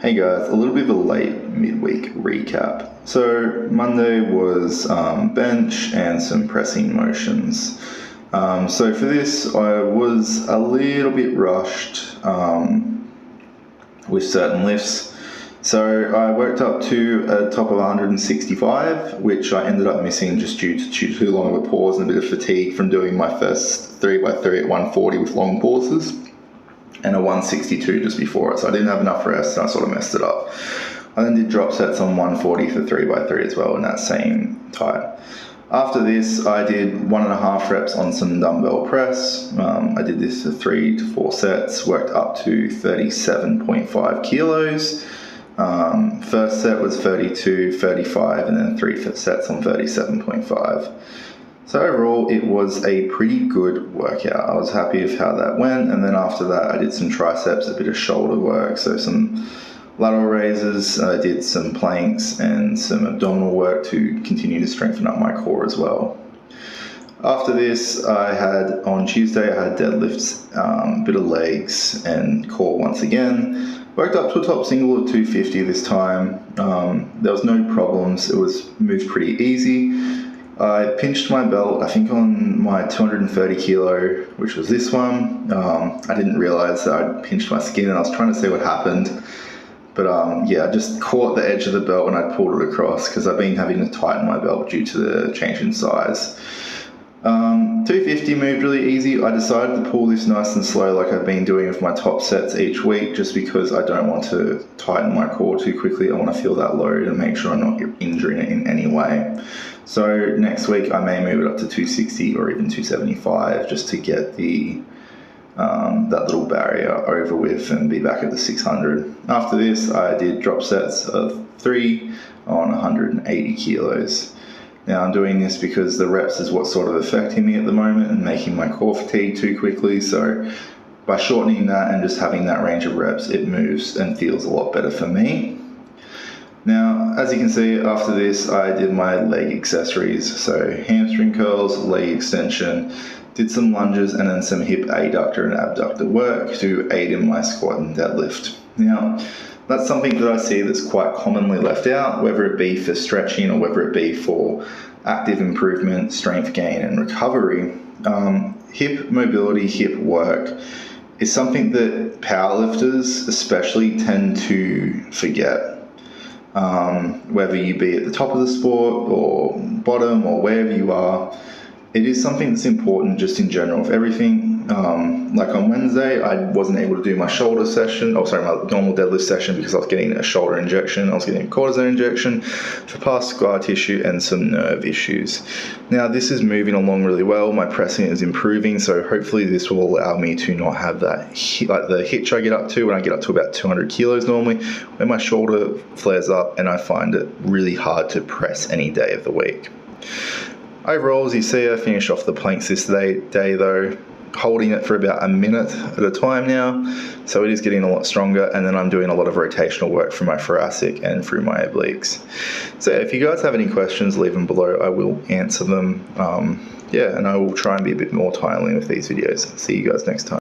Hey guys, a little bit of a late midweek recap. So Monday was bench and some pressing motions. So for this, I was a little bit rushed with certain lifts. So I worked up to a top of 165, which I ended up missing just due to too long of a pause and a bit of fatigue from doing my first 3x3 at 140 with long pauses, and a 162 just before it, so I didn't have enough rest and I sort of messed it up. I then did drop sets on 140 for 3x3 as well in that same type. After this, I did 1.5 reps on some dumbbell press. I did this for 3 to 4 sets, worked up to 37.5 kilos. First set was 32, 35, and then 3 sets on 37.5. So overall, it was a pretty good workout. I was happy with how that went. And then after that, I did some triceps, a bit of shoulder work. So some lateral raises, I did some planks and some abdominal work to continue to strengthen up my core as well. After this, on Tuesday, I had deadlifts, bit of legs and core once again. Worked up to a top single of 250 this time. There was no problems. It was moved pretty easy. I pinched my belt, I think on my 230 kilo, which was this one. I didn't realize that I'd pinched my skin and I was trying to see what happened. But I just caught the edge of the belt when I pulled it across because I've been having to tighten my belt due to the change in size. 250 moved really easy. I decided to pull this nice and slow like I've been doing with my top sets each week, just because I don't want to tighten my core too quickly. I want to feel that load and make sure I'm not injuring it in any way. So next week I may move it up to 260 or even 275 just to get the that little barrier over with and be back at the 600. After this, I did drop sets of 3 on 180 kilos. Now I'm doing this because the reps is what's sort of affecting me at the moment and making my core fatigue too quickly. So by shortening that and just having that range of reps, it moves and feels a lot better for me. Now, as you can see, after this, I did my leg accessories. So hamstring curls, leg extension, did some lunges, and then some hip adductor and abductor work to aid in my squat and deadlift. Now, that's something that I see that's quite commonly left out, whether it be for stretching or whether it be for active improvement, strength gain, and recovery. Hip mobility, hip work is something that powerlifters especially tend to forget. Whether you be at the top of the sport or bottom or wherever you are, it is something that's important just in general of everything. Like on Wednesday, I wasn't able to do my shoulder session, my normal deadlift session because I was getting a shoulder injection. I was getting a cortisone injection for past scar tissue and some nerve issues. Now this is moving along really well. My pressing is improving, so hopefully this will allow me to not have that like the hitch I get up to when I get up to about 200 kilos normally, when my shoulder flares up and I find it really hard to press any day of the week. Overall, as you see, I finished off the planks this day though, holding it for about a minute at a time now, so it is getting a lot stronger, and then I'm doing a lot of rotational work for my thoracic and through my obliques. So if you guys have any questions, leave them below. I will answer them, and I will try and be a bit more timely with these videos. See you guys next time.